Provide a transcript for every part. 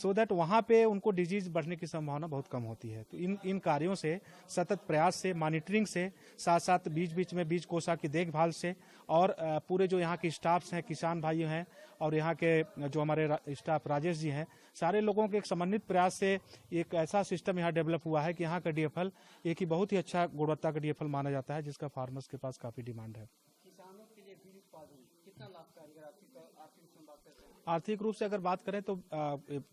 So that वहाँ पे उनको डिजीज बढ़ने की संभावना बहुत कम होती है। तो इन कार्यों से, सतत प्रयास से, मॉनिटरिंग से, साथ साथ बीच बीच में बीज कोषा की देखभाल से और पूरे जो यहाँ के स्टाफ्स हैं, किसान भाई हैं और यहाँ के जो हमारे स्टाफ राजेश जी हैं, सारे लोगों के एक समन्वित प्रयास से एक ऐसा सिस्टम यहाँ डेवलप हुआ है कि यहाँ का डीएफएल एक ही बहुत ही अच्छा गुणवत्ता का डीएफएल माना जाता है, जिसका फार्मर्स के पास काफी डिमांड है। किसानों के लिए बीज उत्पादन कितना लाभकारी है? आर्थिक रूप से अगर बात करें तो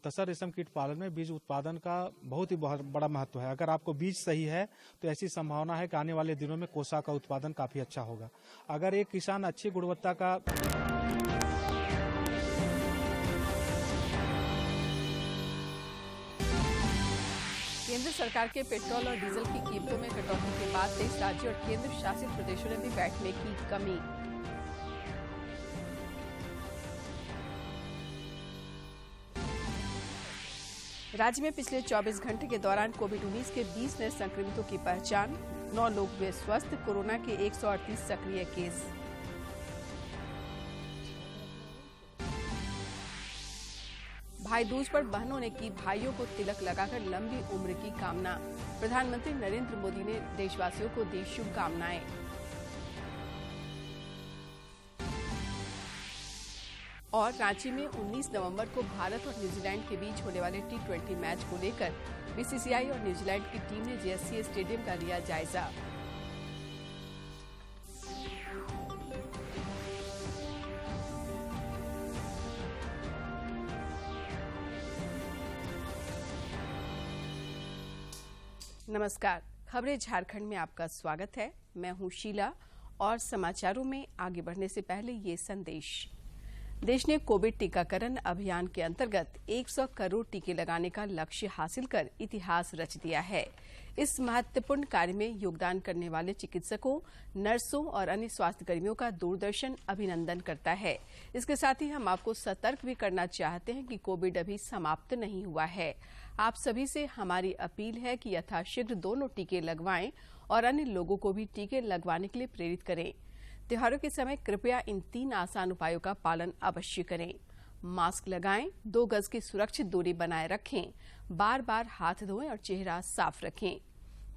तसर रेशम कीट पालन में बीज उत्पादन का बहुत ही बड़ा महत्व है। अगर आपको बीज सही है तो ऐसी संभावना है कि आने वाले दिनों में कोसा का उत्पादन काफी अच्छा होगा। अगर एक किसान अच्छी गुणवत्ता का केंद्र सरकार के पेट्रोल और डीजल की कीमतों में कटौती के बाद 23 राज्यों और केंद्र शासित प्रदेशों ने भी वैट में की कमी। राज्य में पिछले 24 घंटे के दौरान कोविड-19 के 20 नए संक्रमितों की पहचान, 9 लोग हुए स्वस्थ, कोरोना के 138 सक्रिय केस। भाई दूज पर बहनों ने की भाइयों को तिलक लगाकर लंबी उम्र की कामना। प्रधानमंत्री नरेंद्र मोदी ने देशवासियों को दी शुभकामनाएं। और रांची में 19 नवंबर को भारत और न्यूजीलैंड के बीच होने वाले T20 मैच को लेकर बीसीसीआई और न्यूजीलैंड की टीम ने जेएससीए स्टेडियम का लिया जायजा। नमस्कार, खबरें झारखंड में आपका स्वागत है। मैं हूं शीला और समाचारों में आगे बढ़ने से पहले ये संदेश। देश ने कोविड टीकाकरण अभियान के अंतर्गत 100 करोड़ टीके लगाने का लक्ष्य हासिल कर इतिहास रच दिया है। इस महत्वपूर्ण कार्य में योगदान करने वाले चिकित्सकों, नर्सों और अन्य स्वास्थ्यकर्मियों का दूरदर्शन अभिनंदन करता है। इसके साथ ही हम आपको सतर्क भी करना चाहते हैं कि कोविड अभी समाप्त नहीं हुआ है। आप सभी से हमारी अपील है कि यथाशीघ्र दोनों टीके लगवाएं और अन्य लोगों को भी टीके लगवाने के लिए प्रेरित करें। त्योहारों के समय कृपया इन 3 आसान उपायों का पालन अवश्य करें। मास्क लगाएं, 2 गज की सुरक्षित दूरी बनाए रखें, बार बार हाथ धोएं और चेहरा साफ रखें।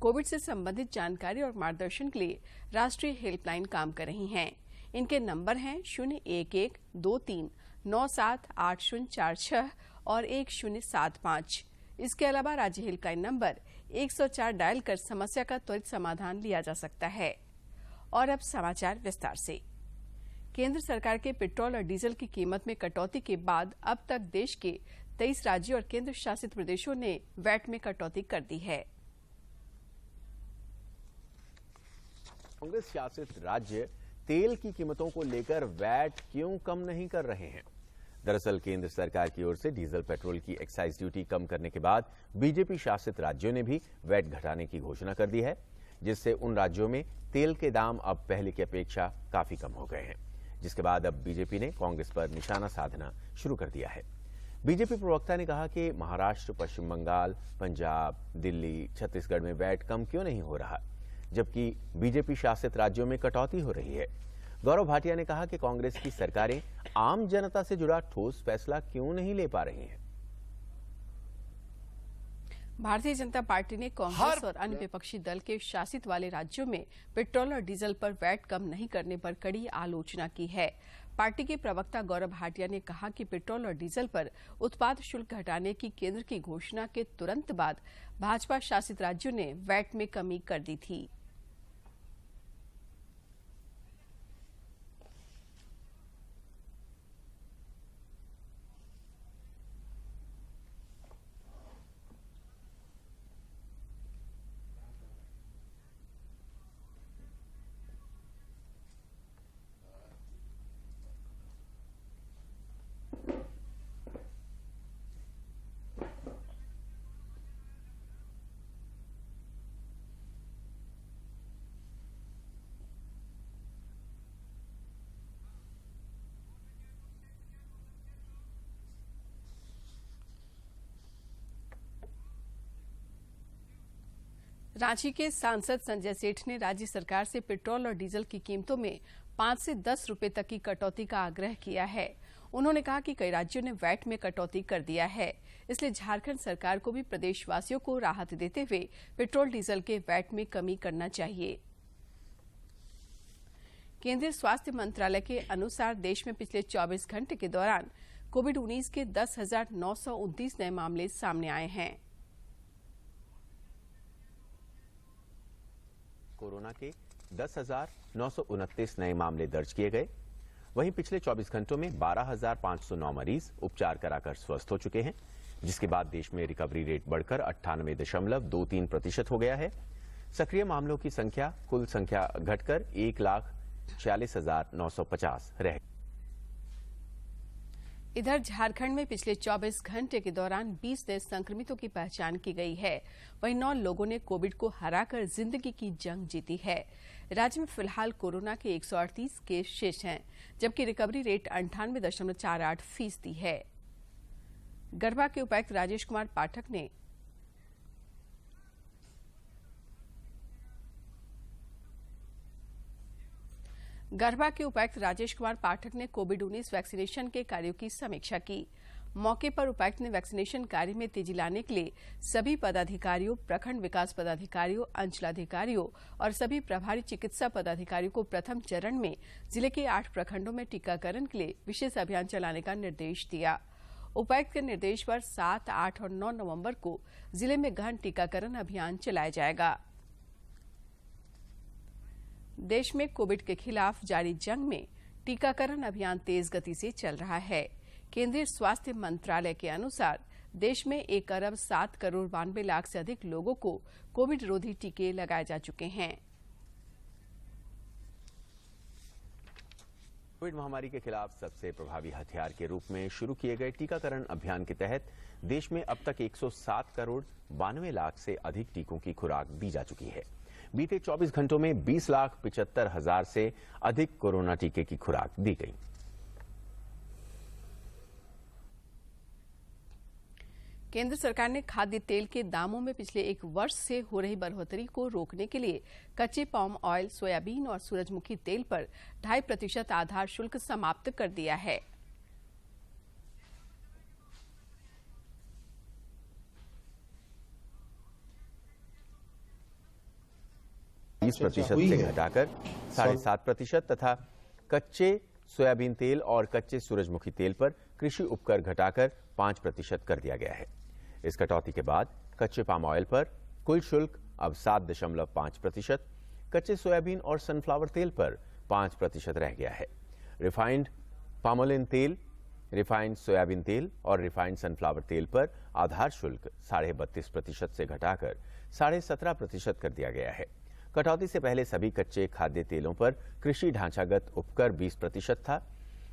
कोविड से संबंधित जानकारी और मार्गदर्शन के लिए राष्ट्रीय हेल्पलाइन काम कर रही हैं। इनके नंबर हैं 0123-978046 और 1075। इसके अलावा राज्य हेल्पलाइन नंबर 104 डायल कर समस्या का त्वरित समाधान लिया जा सकता है। और अब समाचार विस्तार से। केंद्र सरकार के पेट्रोल और डीजल की कीमत में कटौती के बाद अब तक देश के 23 राज्यों और केंद्र शासित प्रदेशों ने वैट में कटौती कर दी है। कांग्रेस शासित राज्य तेल की कीमतों को लेकर वैट क्यों कम नहीं कर रहे हैं? दरअसल केंद्र सरकार की ओर से डीजल पेट्रोल की एक्साइज ड्यूटी कम करने के बाद बीजेपी शासित राज्यों ने भी वैट घटाने की घोषणा कर दी है, जिससे उन राज्यों में तेल के दाम अब पहले की अपेक्षा काफी कम हो गए हैं, जिसके बाद अब बीजेपी ने कांग्रेस पर निशाना साधना शुरू कर दिया है। बीजेपी प्रवक्ता ने कहा कि महाराष्ट्र, पश्चिम बंगाल, पंजाब, दिल्ली, छत्तीसगढ़ में वैट कम क्यों नहीं हो रहा, जबकि बीजेपी शासित राज्यों में कटौती हो रही है। गौरव भाटिया ने कहा कि कांग्रेस की सरकारें आम जनता से जुड़ा ठोस फैसला क्यों नहीं ले पा रही हैं। भारतीय जनता पार्टी ने कांग्रेस और अन्य विपक्षी दल के शासित वाले राज्यों में पेट्रोल और डीजल पर वैट कम नहीं करने पर कड़ी आलोचना की है। पार्टी के प्रवक्ता गौरव भाटिया ने कहा कि पेट्रोल और डीजल पर उत्पाद शुल्क घटाने की केंद्र की घोषणा के तुरंत बाद भाजपा शासित राज्यों ने वैट में कमी कर दी थी। रांची के सांसद संजय सेठ ने राज्य सरकार से पेट्रोल और डीजल की कीमतों में 5 से 10 रुपए तक की कटौती का आग्रह किया है। उन्होंने कहा कि कई राज्यों ने वैट में कटौती कर दिया है, इसलिए झारखंड सरकार को भी प्रदेशवासियों को राहत देते हुए पेट्रोल डीजल के वैट में कमी करना चाहिए। केंद्रीय स्वास्थ्य मंत्रालय के अनुसार देश में पिछले 24 घंटे के दौरान कोविड-19 के 10,929 नए मामले सामने आए हैं। कोरोना के 10,929 नए मामले दर्ज किए गए। वहीं पिछले 24 घंटों में 12,509 मरीज उपचार कराकर स्वस्थ हो चुके हैं, जिसके बाद देश में रिकवरी रेट बढ़कर 98.23% हो गया है। सक्रिय मामलों की संख्या कुल संख्या घटकर 1,46,950 रह। इधर झारखंड में पिछले 24 घंटे के दौरान 20 नए संक्रमितों की पहचान की गई है। वहीं 9 लोगों ने कोविड को हराकर जिंदगी की जंग जीती है। राज्य में फिलहाल कोरोना के 138 केस शेष हैं, जबकि रिकवरी रेट 98.48% है। गढ़वा के उपायुक्त राजेश कुमार पाठक ने कोविड-19 वैक्सीनेशन के कार्यों की समीक्षा की। मौके पर उपायुक्त ने वैक्सीनेशन कार्य में तेजी लाने के लिए सभी पदाधिकारियों, प्रखंड विकास पदाधिकारियों, अंचलाधिकारियों और सभी प्रभारी चिकित्सा पदाधिकारियों को प्रथम चरण में जिले के 8 प्रखंडों में टीकाकरण के लिए विशेष अभियान चलाने का निर्देश दिया। उपायुक्त के निर्देश पर 7, 8 और 9 नवंबर को जिले में गहन टीकाकरण अभियान चलाया जाएगा। देश में कोविड के खिलाफ जारी जंग में टीकाकरण अभियान तेज गति से चल रहा है। केंद्रीय स्वास्थ्य मंत्रालय के अनुसार देश में 1,07,92,00,000 से अधिक लोगों को कोविड रोधी टीके लगाए जा चुके हैं। कोविड महामारी के खिलाफ सबसे प्रभावी हथियार के रूप में शुरू किए गए टीकाकरण अभियान के तहत देश में अब तक 107,92,00,000 से अधिक टीकों की खुराक दी जा चुकी है। बीते 24 घंटों में 20,75,000 से अधिक कोरोना टीके की खुराक दी गई। केंद्र सरकार ने खाद्य तेल के दामों में पिछले 1 वर्ष से हो रही बढ़ोतरी को रोकने के लिए कच्चे पाम ऑयल, सोयाबीन और सूरजमुखी तेल पर 2.5% आधार शुल्क समाप्त कर दिया है। %20 से घटाकर 7.5% तथा कच्चे सोयाबीन तेल और कच्चे सूरजमुखी तेल पर कृषि उपकर घटाकर 5% कर दिया गया है। इस कटौती के बाद कच्चे पाम ऑयल पर कुल शुल्क अब 7.5%, कच्चे सोयाबीन और सनफ्लावर तेल पर 5% रह गया है। रिफाइंड पामोलिन तेल, रिफाइंड सोयाबीन तेल और रिफाइंड सनफ्लावर तेल पर आधार शुल्क 32.5% से घटाकर 17.5% कर दिया गया है। कटौती से पहले सभी कच्चे खाद्य तेलों पर कृषि ढांचागत उपकर 20% था।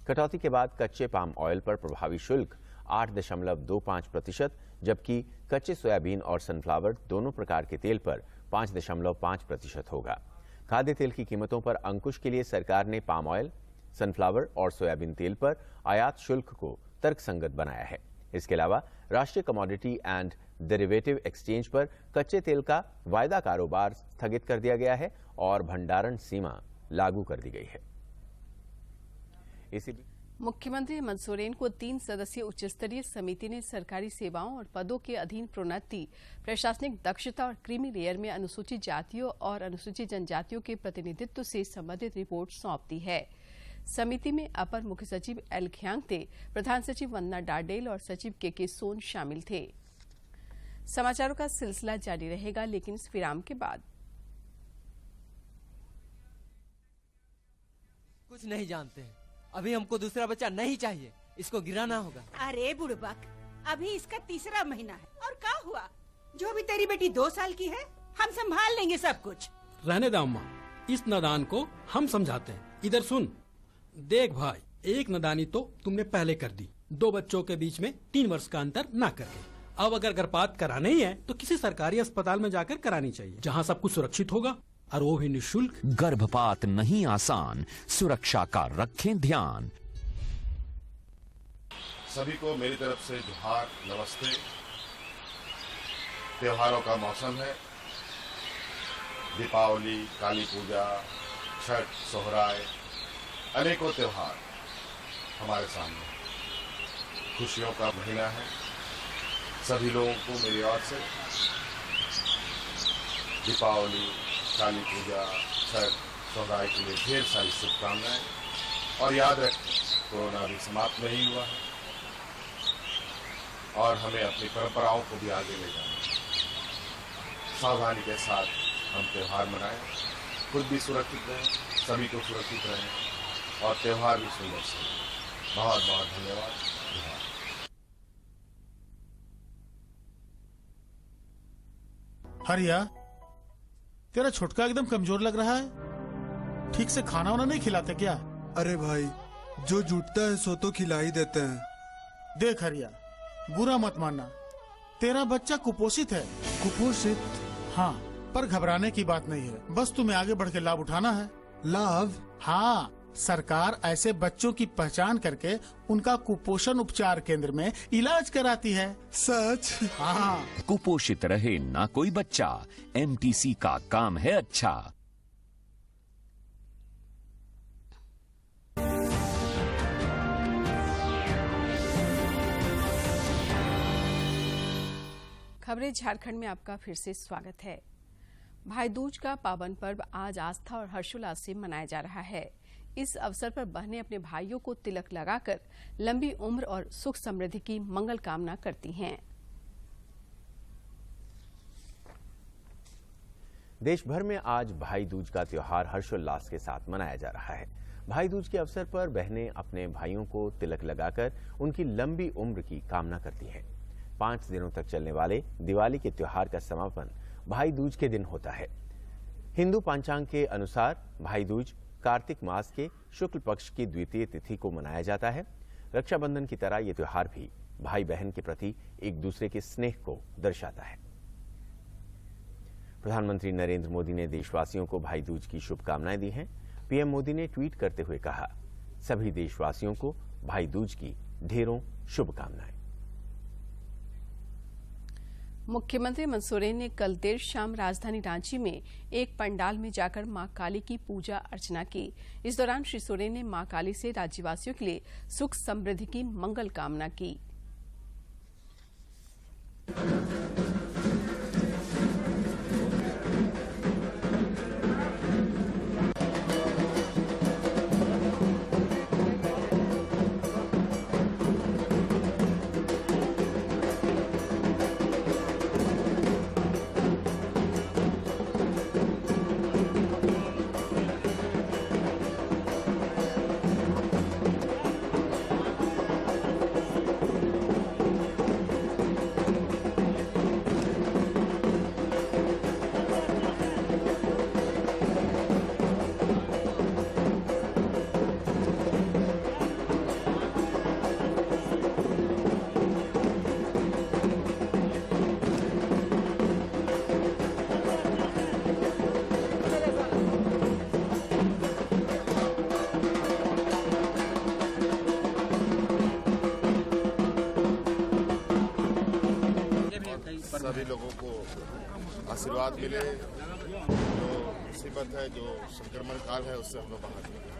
कटौती के बाद कच्चे पाम ऑयल पर प्रभावी शुल्क 8.25%, जबकि कच्चे सोयाबीन और सनफ्लावर दोनों प्रकार के तेल पर 5.5% होगा। खाद्य तेल की कीमतों पर अंकुश के लिए सरकार ने पाम ऑयल, सनफ्लावर और सोयाबीन तेल पर आयात शुल्क को तर्कसंगत बनाया है। इसके अलावा राष्ट्रीय कमोडिटी एंड डेरिवेटिव एक्सचेंज पर कच्चे तेल का वायदा कारोबार स्थगित कर दिया गया है और भंडारण सीमा लागू कर दी गई है। मुख्यमंत्री हेमंत सोरेन को 3 सदस्यीय उच्च स्तरीय समिति ने सरकारी सेवाओं और पदों के अधीन प्रोन्नति, प्रशासनिक दक्षता और क्रीमी लेयर में अनुसूचित जातियों और अनुसूचित जनजातियों के प्रतिनिधित्व से संबंधित रिपोर्ट सौंप दी है। समिति में अपर मुख्य सचिव एल ख्यांगते, प्रधान सचिव वंदना डाडेल और सचिव के सोन शामिल थे। समाचारों का सिलसिला जारी रहेगा, लेकिन इस विराम के बाद कुछ नहीं जानते हैं। अभी हमको दूसरा बच्चा नहीं चाहिए, इसको गिराना होगा। अरे बुड़बक, अभी इसका 3रा महीना है और क्या हुआ? जो भी तेरी बेटी 2 साल की है, हम संभाल लेंगे सब कुछ। रहने दो अम्मा, इस नादान को हम समझाते हैं। इधर सुन, देख भाई, एक नादानी तो तुमने पहले कर दी, 2 बच्चों के बीच में 3 वर्ष का अंतर न करके। अब अगर गर्भपात कराना ही है तो किसी सरकारी अस्पताल में जाकर करानी चाहिए, जहाँ सब कुछ सुरक्षित होगा और वो भी निःशुल्क। गर्भपात नहीं आसान, सुरक्षा का रखें ध्यान। सभी को मेरी तरफ से जोहार, नमस्ते। त्योहारों का मौसम है। दीपावली, काली पूजा, छठ, सोहराय, अनेकों त्योहार हमारे सामने। खुशियों का महीना है। सभी लोगों को मेरी ओर से दीपावली, काली पूजा, छठ, सौगाई के लिए ढेर सारी शुभकामनाएं। और याद रखें, कोरोना अभी समाप्त नहीं हुआ है और हमें अपनी परंपराओं को भी आगे ले जाना है। सावधानी के साथ हम त्यौहार मनाएं, खुद भी सुरक्षित रहें, सभी को सुरक्षित रहें और त्यौहार भी सुंदर से। बहुत बहुत धन्यवाद। हरिया, तेरा छुटका एकदम कमजोर लग रहा है। ठीक से खाना वाना नहीं खिलाते क्या? अरे भाई, जो जुटता है सो तो खिला ही देते हैं। देख हरिया, बुरा मत मानना, तेरा बच्चा कुपोषित है। कुपोषित? हाँ, पर घबराने की बात नहीं है। बस तुम्हें आगे बढ़ के लाभ उठाना है। लाभ? हाँ, सरकार ऐसे बच्चों की पहचान करके उनका कुपोषण उपचार केंद्र में इलाज कराती है। सच? हाँ। कुपोषित रहे ना कोई बच्चा, एमटीसी का काम है अच्छा। खबरें झारखंड में आपका फिर से स्वागत है। भाई दूज का पावन पर्व आज आस्था और हर्षोल्लास से मनाया जा रहा है। इस अवसर पर बहनें अपने भाइयों को तिलक लगाकर लंबी उम्र और सुख समृद्धि की मंगल कामना करती हैं। देश भर में आज भाई दूज का त्योहार हर्षोल्लास के साथ मनाया जा रहा है। भाई दूज के अवसर पर बहनें अपने भाइयों को तिलक लगाकर उनकी लंबी उम्र की कामना करती हैं। 5 दिनों तक चलने वाले दिवाली के त्योहार का समापन भाई दूज के दिन होता है। हिंदू पंचांग के अनुसार भाई दूज कार्तिक मास के शुक्ल पक्ष की द्वितीय तिथि को मनाया जाता है। रक्षाबंधन की तरह यह त्योहार भी भाई बहन के प्रति एक दूसरे के स्नेह को दर्शाता है। प्रधानमंत्री नरेंद्र मोदी ने देशवासियों को भाई दूज की शुभकामनाएं दी हैं। पीएम मोदी ने ट्वीट करते हुए कहा, सभी देशवासियों को भाई दूज की ढेरों शुभकामनाएं। मुख्यमंत्री हेमंत सोरेन ने कल देर शाम राजधानी रांची में एक पंडाल में जाकर मां काली की पूजा अर्चना की। इस दौरान श्री सोरेन ने मां काली से राज्यवासियों के लिए सुख समृद्धि की मंगल कामना की। सभी लोगों को आशीर्वाद मिले। जो मुसीबत है, जो संक्रमण काल है, उससे हम लोग बाहर निकलें।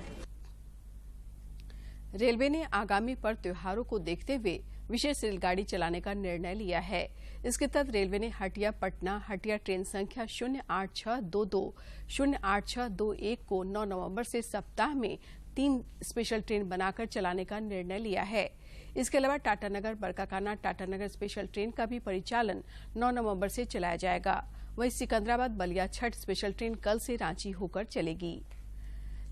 रेलवे ने आगामी पर्व त्योहारों को देखते हुए विशेष रेलगाड़ी चलाने का निर्णय लिया है। इसके तहत रेलवे ने हटिया पटना हटिया ट्रेन संख्या 08622 08621 को 9 नवंबर से सप्ताह में 3 स्पेशल ट्रेन बनाकर चलाने का निर्णय लिया है। इसके अलावा टाटानगर बरकाकाना टाटानगर स्पेशल ट्रेन का भी परिचालन 9 नवंबर से चलाया जाएगा। वहीं सिकंदराबाद बलिया छठ स्पेशल ट्रेन कल से रांची होकर चलेगी।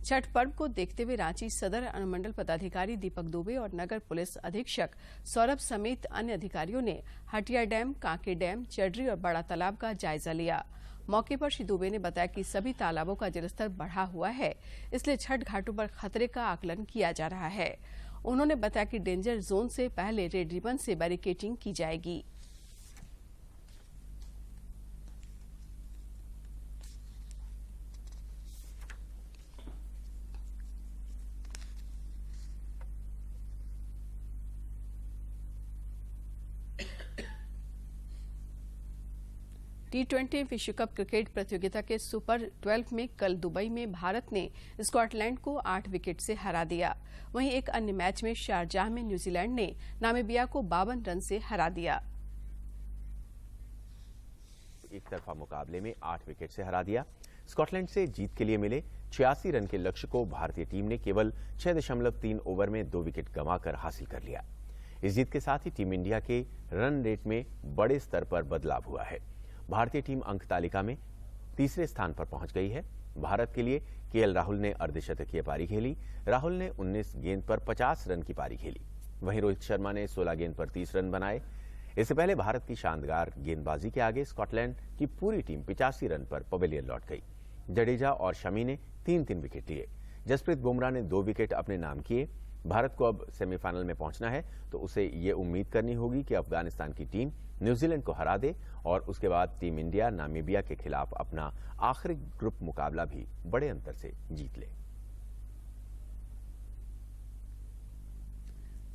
छठ पर्व को देखते हुए रांची सदर अनुमंडल पदाधिकारी दीपक दुबे और नगर पुलिस अधीक्षक सौरभ समेत अन्य अधिकारियों ने हटिया डैम, कांके डैम, चडरी और बड़ा तालाब का जायजा लिया। मौके पर श्री दुबे ने बताया कि सभी तालाबों का जलस्तर बढ़ा हुआ है, इसलिए छठ घाटों पर खतरे का आकलन किया जा रहा है। उन्होंने बताया कि डेंजर जोन से पहले रेड रिबन से बैरिकेडिंग की जाएगी। T20 विश्व कप क्रिकेट प्रतियोगिता के सुपर 12 में कल दुबई में भारत ने स्कॉटलैंड को 8 विकेट से हरा दिया। वहीं एक अन्य मैच में शारजाह में न्यूजीलैंड ने नामीबिया को 52 रन से हरा दिया। एक तरफा मुकाबले में 8 विकेट से हरा दिया। स्कॉटलैंड से जीत के लिए मिले 86 रन के लक्ष्य को भारतीय टीम ने केवल 6.3 ओवर में 2 विकेट गंवाकर हासिल कर लिया। इस जीत के साथ ही टीम इंडिया के रन रेट में बड़े स्तर पर बदलाव हुआ है। भारतीय टीम अंक तालिका में तीसरे स्थान पर पहुंच गई है। भारत के लिए केएल राहुल ने अर्धशतकीय पारी खेली। राहुल ने 19 गेंद पर 50 रन की पारी खेली। वहीं रोहित शर्मा ने 16 गेंद पर 30 रन बनाए। इससे पहले भारत की शानदार गेंदबाजी के आगे स्कॉटलैंड की पूरी टीम 85 रन पर पवेलियन लौट गई। जडेजा और शमी ने 3-3 विकेट लिए। जसप्रीत बुमराह ने 2 विकेट अपने नाम किए। भारत को अब सेमीफाइनल में पहुंचना है तो उसे ये उम्मीद करनी होगी कि अफगानिस्तान की टीम न्यूजीलैंड को हरा दे और उसके बाद टीम इंडिया नामीबिया के खिलाफ अपना आखिरी ग्रुप मुकाबला भी बड़े अंतर से जीत ले।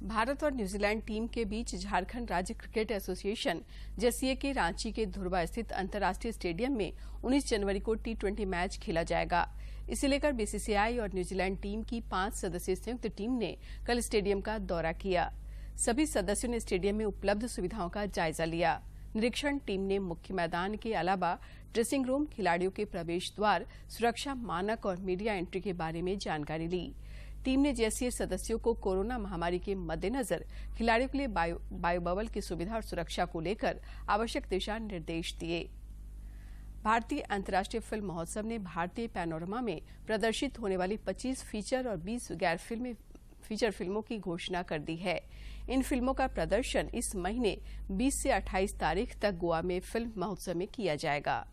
भारत और न्यूजीलैंड टीम के बीच झारखंड राज्य क्रिकेट एसोसिएशन जेसीए के रांची के धुर्वा स्थित अंतर्राष्ट्रीय स्टेडियम में 19 जनवरी को T20 मैच खेला जाएगा। इसे लेकर बीसीसीआई और न्यूजीलैंड टीम की 5 सदस्यीय संयुक्त टीम ने कल स्टेडियम का दौरा किया। सभी सदस्यों ने स्टेडियम में उपलब्ध सुविधाओं का जायजा लिया। निरीक्षण टीम ने मुख्य मैदान के अलावा ड्रेसिंग रूम, खिलाड़ियों के प्रवेश द्वार, सुरक्षा मानक और मीडिया एंट्री के बारे में जानकारी ली। टीम ने जेसीए सदस्यों को कोरोना महामारी के मद्देनजर खिलाड़ियों के लिए बायो बबल की सुविधा और सुरक्षा को लेकर आवश्यक दिशा निर्देश दिए। भारतीय अंतर्राष्ट्रीय फिल्म महोत्सव ने भारतीय पैनोरमा में प्रदर्शित होने वाली 25 फीचर और 20 गैर फीचर फिल्मों की घोषणा कर दी है। इन फिल्मों का प्रदर्शन इस महीने 20 से 28 तारीख तक गोवा में फिल्म महोत्सव में किया जाएगा।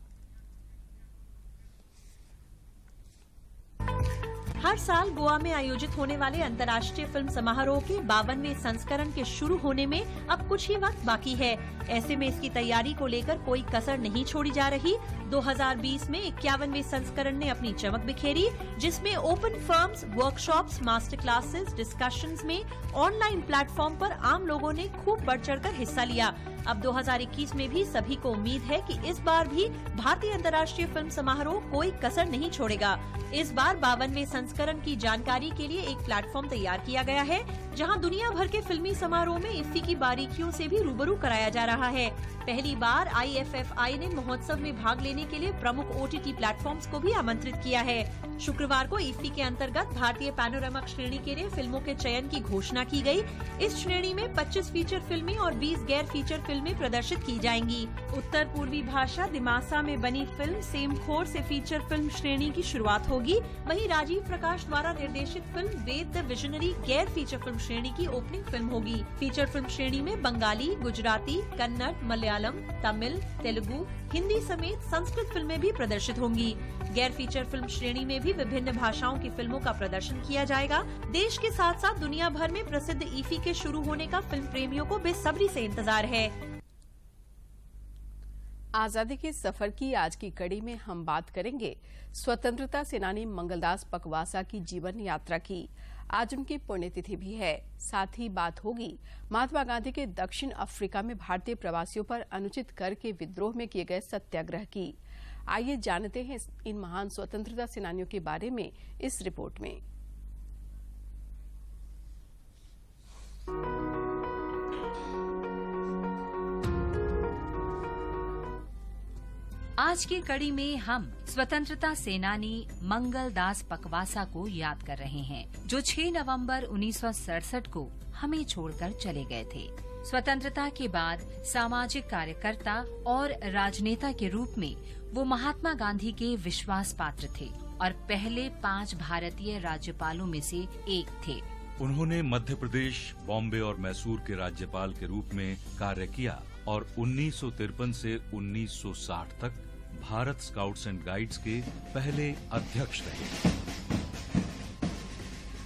हर साल गोवा में आयोजित होने वाले अंतर्राष्ट्रीय फिल्म समारोह के 52वें संस्करण के शुरू होने में अब कुछ ही वक्त बाकी है। ऐसे में इसकी तैयारी को लेकर कोई कसर नहीं छोड़ी जा रही। 2020 में 51वें संस्करण ने अपनी चमक बिखेरी, जिसमें open forms, workshops, master classes, discussions में ऑनलाइन प्लेटफॉर्म पर आम लोगों ने खूब बढ़ चढ़कर हिस्सा लिया। अब 2021 में भी सभी को उम्मीद है कि इस बार भी भारतीय अंतर्राष्ट्रीय फिल्म समारोह कोई कसर नहीं छोड़ेगा। इस बार 52वें संस्करण की जानकारी के लिए एक प्लेटफॉर्म तैयार किया गया है, जहां दुनिया भर के फिल्मी समारोह में इफ्फी की बारीकियों से भी रूबरू कराया जा रहा है। पहली बार IFFI ने महोत्सव में भाग लेने के लिए प्रमुख OTT प्लेटफॉर्म्स को भी आमंत्रित किया है। शुक्रवार को इफ्फी के अंतर्गत भारतीय पैनोरामा श्रेणी के लिए फिल्मों के चयन की घोषणा की गई। इस श्रेणी में 25 फीचर फिल्में और 20 गैर फीचर फिल्में प्रदर्शित की जाएंगी। उत्तर पूर्वी भाषा दिमासा में बनी फिल्म सेमखोर से फीचर फिल्म श्रेणी की शुरुआत होगी। वहीं राजीव प्रकाश द्वारा निर्देशित फिल्म वेद द विजनरी गैर फीचर फिल्म श्रेणी की ओपनिंग फिल्म होगी। फीचर फिल्म श्रेणी में बंगाली, गुजराती, कन्नड़, मलयालम, तमिल, तेलुगु, हिंदी समेत संस्कृत फिल्में भी प्रदर्शित होंगी। गैर फीचर फिल्म श्रेणी में भी विभिन्न भाषाओं की फिल्मों का प्रदर्शन किया जाएगा। देश के साथ साथ दुनिया भर में प्रसिद्ध इफ्फी के शुरू होने का फिल्म प्रेमियों को बेसब्री से इंतजार है। आजादी के सफर की आज की कड़ी में हम बात करेंगे स्वतंत्रता सेनानी मंगलदास पकवासा की जीवन यात्रा की। आज उनकी पुण्यतिथि भी है। साथ ही बात होगी महात्मा गांधी के दक्षिण अफ्रीका में भारतीय प्रवासियों पर अनुचित कर के विद्रोह में किए गए सत्याग्रह की। आइए जानते हैं इन महान स्वतंत्रता सेनानियों के बारे में इस रिपोर्ट में। आज की कड़ी में हम स्वतंत्रता सेनानी मंगलदास पकवासा को याद कर रहे हैं, जो 6 नवंबर 1967 को हमें छोड़कर चले गए थे। स्वतंत्रता के बाद सामाजिक कार्यकर्ता और राजनेता के रूप में वो महात्मा गांधी के विश्वास पात्र थे और पहले 5 भारतीय राज्यपालों में से एक थे। उन्होंने मध्य प्रदेश, बॉम्बे और मैसूर के राज्यपाल के रूप में कार्य किया और 1953 से 1960 तक भारत स्काउट्स एंड गाइड्स के पहले अध्यक्ष रहे।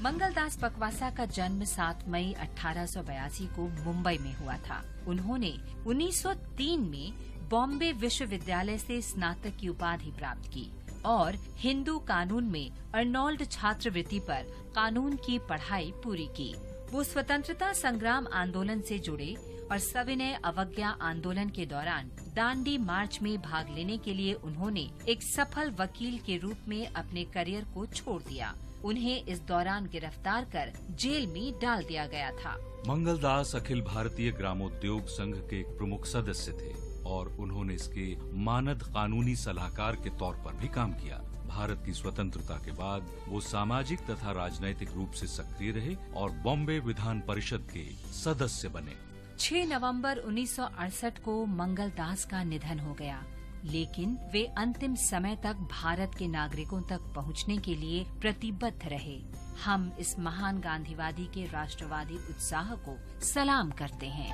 मंगलदास पकवासा का जन्म 7 मई 1882 को मुंबई में हुआ था। उन्होंने 1903 में बॉम्बे विश्वविद्यालय से स्नातक की उपाधि प्राप्त की और हिंदू कानून में अर्नोल्ड छात्रवृत्ति पर कानून की पढ़ाई पूरी की। वो स्वतंत्रता संग्राम आंदोलन से जुड़े और सविनय अवज्ञा आंदोलन के दौरान दांडी मार्च में भाग लेने के लिए उन्होंने एक सफल वकील के रूप में अपने करियर को छोड़ दिया। उन्हें इस दौरान गिरफ्तार कर जेल में डाल दिया गया था। मंगलदास अखिल भारतीय ग्रामोद्योग संघ के एक प्रमुख सदस्य थे और उन्होंने इसके मानद कानूनी सलाहकार के तौर पर भी काम किया। भारत की स्वतंत्रता के बाद वो सामाजिक तथा राजनैतिक रूप से सक्रिय रहे और बॉम्बे विधान परिषद के सदस्य बने। 6 नवंबर 1968 को मंगलदास का निधन हो गया, लेकिन वे अंतिम समय तक भारत के नागरिकों तक पहुंचने के लिए प्रतिबद्ध रहे। हम इस महान गांधीवादी के राष्ट्रवादी उत्साह को सलाम करते हैं।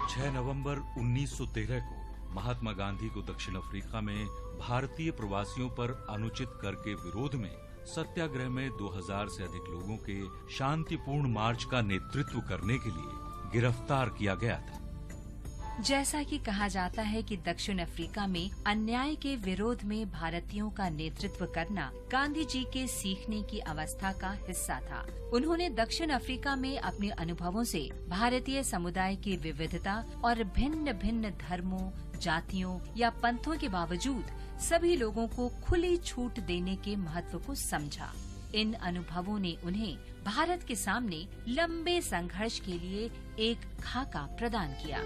6 नवंबर 1913 को महात्मा गांधी को दक्षिण अफ्रीका में भारतीय प्रवासियों पर अनुचित कर के विरोध में सत्याग्रह में 2000 से अधिक लोगों के शांतिपूर्ण मार्च का नेतृत्व करने के लिए गिरफ्तार किया गया था। जैसा कि कहा जाता है कि दक्षिण अफ्रीका में अन्याय के विरोध में भारतीयों का नेतृत्व करना गांधी जी के सीखने की अवस्था का हिस्सा था। उन्होंने दक्षिण अफ्रीका में अपने अनुभवों से भारतीय समुदाय की विविधता और भिन्न भिन्न धर्मों, जातियों या पंथों के बावजूद सभी लोगों को खुली छूट देने के महत्व को समझा। इन अनुभवों ने उन्हें भारत के सामने लंबे संघर्ष के लिए एक खाका प्रदान किया।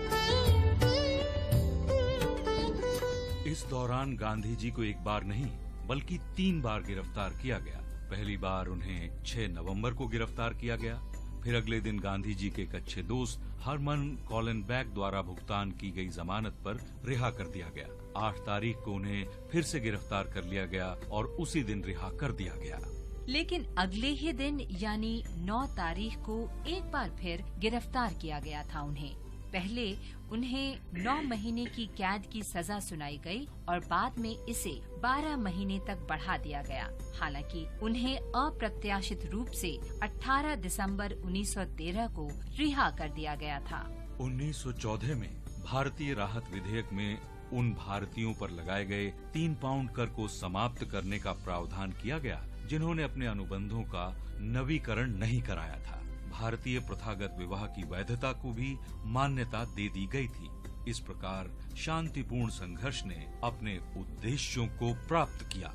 इस दौरान गांधी जी को एक बार नहीं बल्कि 3 बार गिरफ्तार किया गया। पहली बार उन्हें 6 नवंबर को गिरफ्तार किया गया। फिर अगले दिन गांधी जी के एक अच्छे दोस्त हरमन कॉलनबैक द्वारा भुगतान की गई जमानत पर रिहा कर दिया गया। 8 तारीख को उन्हें फिर से गिरफ्तार कर लिया गया और उसी दिन रिहा कर दिया गया। लेकिन अगले ही दिन यानी 9 तारीख को एक बार फिर गिरफ्तार किया गया था उन्हें। पहले उन्हें 9 महीने की कैद की सजा सुनाई गई और बाद में इसे 12 महीने तक बढ़ा दिया गया। हालांकि उन्हें अप्रत्याशित रूप से 18 दिसंबर 1913 को रिहा कर दिया गया था। 1914 में भारतीय राहत विधेयक में उन भारतीयों पर लगाए गए 3 पाउंड कर को समाप्त करने का प्रावधान किया गया जिन्होंने अपने अनुबंधों का नवीकरण नहीं कराया था। भारतीय प्रथागत विवाह की वैधता को भी मान्यता दे दी गई थी। इस प्रकार शांतिपूर्ण संघर्ष ने अपने उद्देश्यों को प्राप्त किया।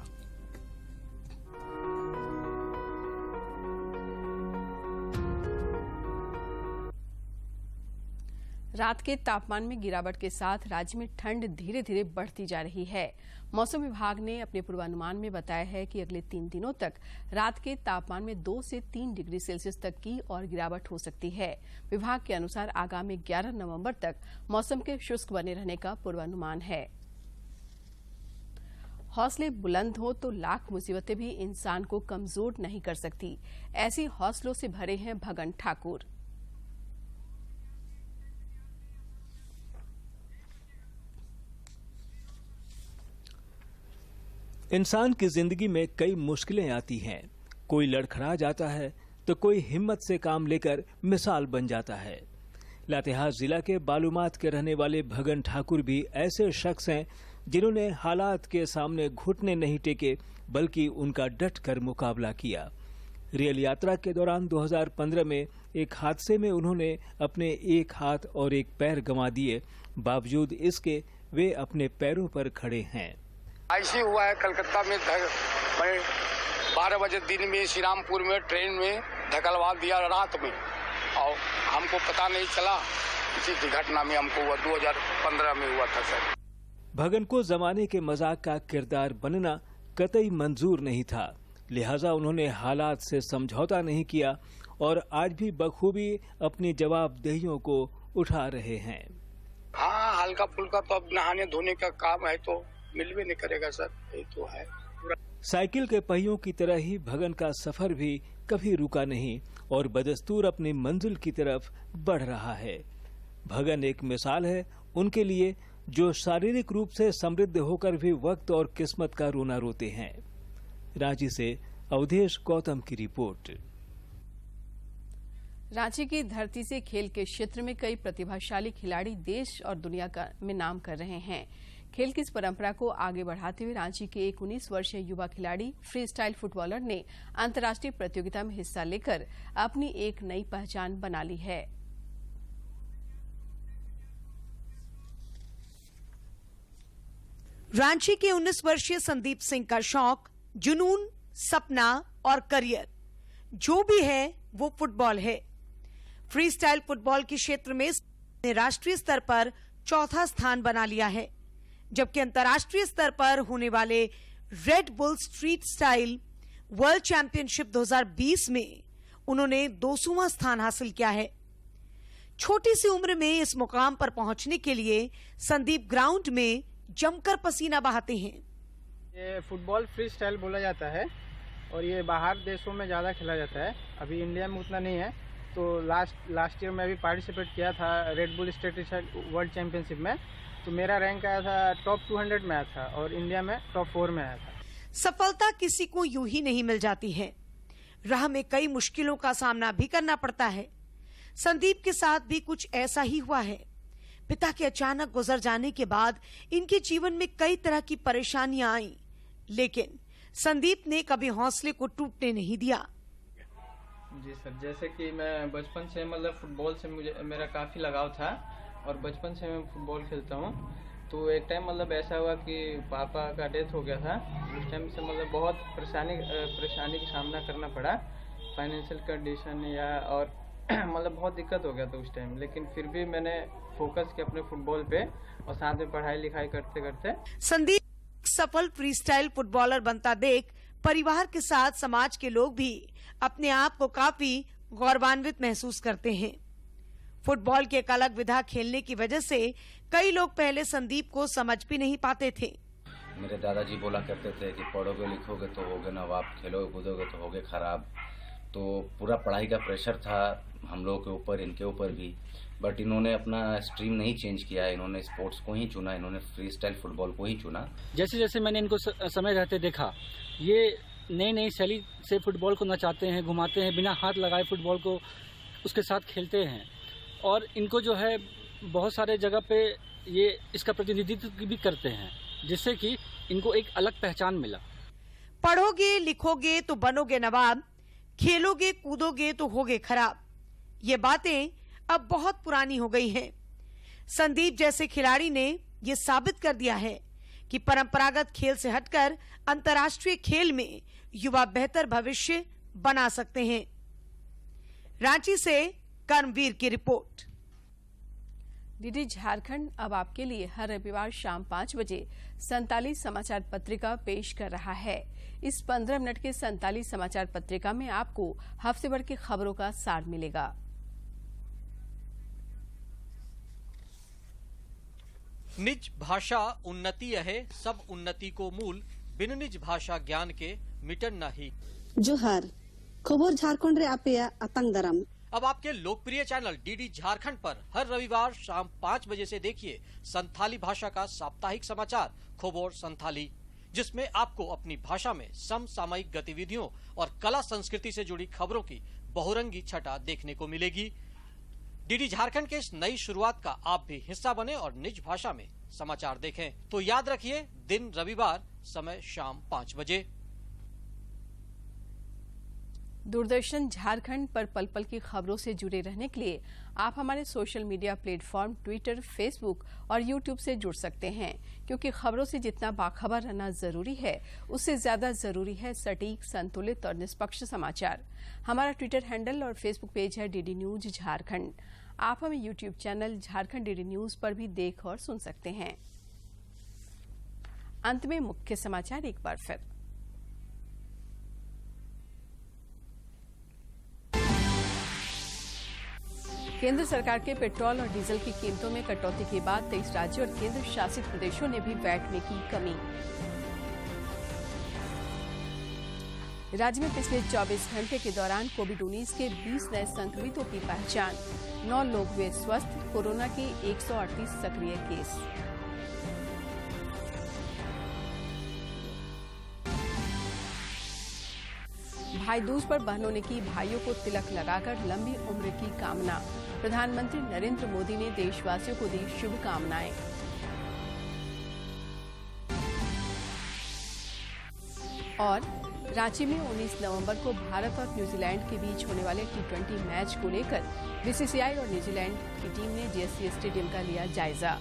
रात के तापमान में गिरावट के साथ राज्य में ठंड धीरे धीरे बढ़ती जा रही है। मौसम विभाग ने अपने पूर्वानुमान में बताया है कि अगले 3 दिनों तक रात के तापमान में 2 से 3 डिग्री सेल्सियस तक की और गिरावट हो सकती है। विभाग के अनुसार आगामी 11 नवंबर तक मौसम के शुष्क बने रहने का पूर्वानुमान है। हौसले बुलंद हो तो लाख मुसीबतें भी इंसान को कमजोर नहीं कर सकती। ऐसी हौसलों से भरे हैं भगन ठाकुर। इंसान की जिंदगी में कई मुश्किलें आती हैं। कोई लड़खड़ा जाता है तो कोई हिम्मत से काम लेकर मिसाल बन जाता है। लातेहार जिला के बालूमाथ के रहने वाले भगन ठाकुर भी ऐसे शख्स हैं जिन्होंने हालात के सामने घुटने नहीं टेके बल्कि उनका डट कर मुकाबला किया। रेल यात्रा के दौरान 2015 में एक हादसे में उन्होंने अपने एक हाथ और एक पैर गंवा दिए। बावजूद इसके वे अपने पैरों पर खड़े हैं। ऐसे हुआ है कलकत्ता में 12 बजे दिन में श्रीरामपुर में ट्रेन में धकलवा दिया रात में और हमको पता नहीं चला। इसी दुर्घटना में हमको हुआ 2015 में हुआ था सर। भगन को जमाने के मजाक का किरदार बनना कतई मंजूर नहीं था, लिहाजा उन्होंने हालात से समझौता नहीं किया और आज भी बखूबी अपनी जवाबदेहियों को उठा रहे हैं। हाँ, हल्का फुल्का तो अब नहाने धोने का काम है तो मिल भी नहीं करेगा सर, ये तो है। साइकिल के पहियों की तरह ही भगन का सफर भी कभी रुका नहीं और बदस्तूर अपनी मंजिल की तरफ बढ़ रहा है। भगन एक मिसाल है उनके लिए जो शारीरिक रूप से समृद्ध होकर भी वक्त और किस्मत का रोना रोते हैं। रांची से अवधेश गौतम की रिपोर्ट। रांची की धरती से खेल के क्षेत्र में कई प्रतिभाशाली खिलाड़ी देश और दुनिया में नाम कर रहे हैं। खेल की इस परंपरा को आगे बढ़ाते हुए रांची के एक 19 वर्षीय युवा खिलाड़ी फ्री स्टाइल फुटबॉलर ने अंतर्राष्ट्रीय प्रतियोगिता में हिस्सा लेकर अपनी एक नई पहचान बना ली है। रांची के 19 वर्षीय संदीप सिंह का शौक, जुनून, सपना और करियर जो भी है वो फुटबॉल है। फ्री स्टाइल फुटबॉल के क्षेत्र में राष्ट्रीय स्तर पर चौथा स्थान बना लिया है, जबकि अंतर्राष्ट्रीय स्तर पर होने वाले red bull street style world championship 2020 में उन्होंने 200वां स्थान हासिल किया है। छोटी सी उम्र में इस मुकाम पर पहुंचने के लिए संदीप ग्राउंड में जमकर पसीना बहाते हैं। ये फुटबॉल फ्री स्टाइल बोला जाता है और ये बाहर देशों में ज़्यादा खेला जाता है, अभी इंडिया में उतना नहीं है। तो लास्ट ईयर मैं भी पार्टिसिपेट किया था red bull street style world championship में, तो मेरा रैंक आया था टॉप 200 में आया था और इंडिया में टॉप 4 में आया था। सफलता किसी को यूं ही नहीं मिल जाती है, राह में कई मुश्किलों का सामना भी करना पड़ता है। संदीप के साथ भी कुछ ऐसा ही हुआ है। पिता के अचानक गुजर जाने के बाद इनके जीवन में कई तरह की परेशानियां आईं, लेकिन संदीप ने कभी हौसले को टूटने नहीं दिया। जी सर, जैसे कि मैं बचपन से मतलब फुटबॉल से मेरा काफ़ी लगाव था और बचपन से मैं फुटबॉल खेलता हूँ। तो एक टाइम मतलब ऐसा हुआ कि पापा का डेथ हो गया था, उस टाइम से मतलब बहुत परेशानी का सामना करना पड़ा, फाइनेंशियल कंडीशन या और मतलब बहुत दिक्कत हो गया था उस टाइम। लेकिन फिर भी मैंने फोकस किया अपने फुटबॉल पे और साथ में पढ़ाई लिखाई करते करते। संदीप सफल फ्री स्टाइल फुटबॉलर बनता देख परिवार के साथ समाज के लोग भी अपने आप को काफी गौरवान्वित महसूस करते हैं। फुटबॉल की एक अलग विधा खेलने की वजह से कई लोग पहले संदीप को समझ भी नहीं पाते थे। मेरे दादाजी बोला करते थे कि पढ़ोगे लिखोगे तो होगे नवाब, खेलोगे कूदोगे तो होगे खराब। तो पूरा पढ़ाई का प्रेशर था हम लोगों के ऊपर, इनके ऊपर भी। बट इन्होंने अपना स्ट्रीम नहीं चेंज किया, इन्होंने स्पोर्ट्स को ही चुना, इन्होंने फ्री स्टाइल फुटबॉल को ही चुना। जैसे जैसे मैंने इनको समय रहते देखा, ये नई नई शैली से फुटबॉल को नचाते हैं, घुमाते हैं, बिना हाथ लगाए फुटबॉल को उसके साथ खेलते हैं। और इनको जो है बहुत सारे जगह पे ये इसका प्रतिनिधित्व भी करते हैं, जिससे कि इनको एक अलग पहचान मिला। पढ़ोगे लिखोगे तो बनोगे नवाब, खेलोगे कूदोगे तो होगे खराब, ये बातें अब बहुत पुरानी हो गई हैं। संदीप जैसे खिलाड़ी ने ये साबित कर दिया है कि परंपरागत खेल से हटकर अंतर्राष्ट्रीय खेल में युवा बेहतर भविष्य बना सकते हैं। रांची से कर्मवीर की रिपोर्ट। डीडी झारखंड अब आपके लिए हर रविवार शाम 5 बजे संताली समाचार पत्रिका पेश कर रहा है। इस 15 मिनट के संताली समाचार पत्रिका में आपको हफ्ते भर की खबरों का सार मिलेगा। निज भाषा उन्नति है, सब उन्नति को मूल, बिन निज भाषा ज्ञान के मिटन नहीं। जोहार खबर झारखंड रे आपेया अतंग दरम। अब आपके लोकप्रिय चैनल डीडी झारखंड पर हर रविवार शाम 5 बजे से देखिए संथाली भाषा का साप्ताहिक समाचार खबर संथाली, जिसमें आपको अपनी भाषा में समसामयिक गतिविधियों और कला संस्कृति से जुड़ी खबरों की बहुरंगी छटा देखने को मिलेगी। डीडी झारखंड के इस नई शुरुआत का आप भी हिस्सा बने और निज भाषा में समाचार देखें। तो याद रखिए, दिन रविवार, समय शाम 5 बजे। दूरदर्शन झारखंड पर पल पल की खबरों से जुड़े रहने के लिए आप हमारे social media platform Twitter, Facebook और यूट्यूब से जुड़ सकते हैं, क्योंकि खबरों से जितना बाखबर रहना जरूरी है, उससे ज्यादा जरूरी है सटीक, संतुलित और निष्पक्ष समाचार। हमारा ट्विटर हैंडल और फेसबुक पेज है डीडी न्यूज झारखंड। आप हमें YouTube channel Jharkhand DD news पर भी देख और सुन सकते हैं। अंत में मुख्य समाचार एक बार फिर। केंद्र सरकार के पेट्रोल और डीजल की कीमतों में कटौती के बाद 23 राज्यों और केंद्र शासित प्रदेशों ने भी वैट में की कमी। राज्य में पिछले 24 घंटे के दौरान कोविड-19 के 20 नए संक्रमितों की पहचान, 9 लोग हुए स्वस्थ। कोरोना के 138 सक्रिय केस। भाई दूज पर बहनों ने की भाइयों को तिलक लगाकर लंबी उम्र की कामना। प्रधानमंत्री नरेंद्र मोदी ने देशवासियों को दी शुभकामनाएं। और रांची में 19 नवंबर को भारत और न्यूजीलैंड के बीच होने वाले T20 मैच को लेकर बीसीसीआई और न्यूजीलैंड की टीम ने जीएससी स्टेडियम का लिया जायजा।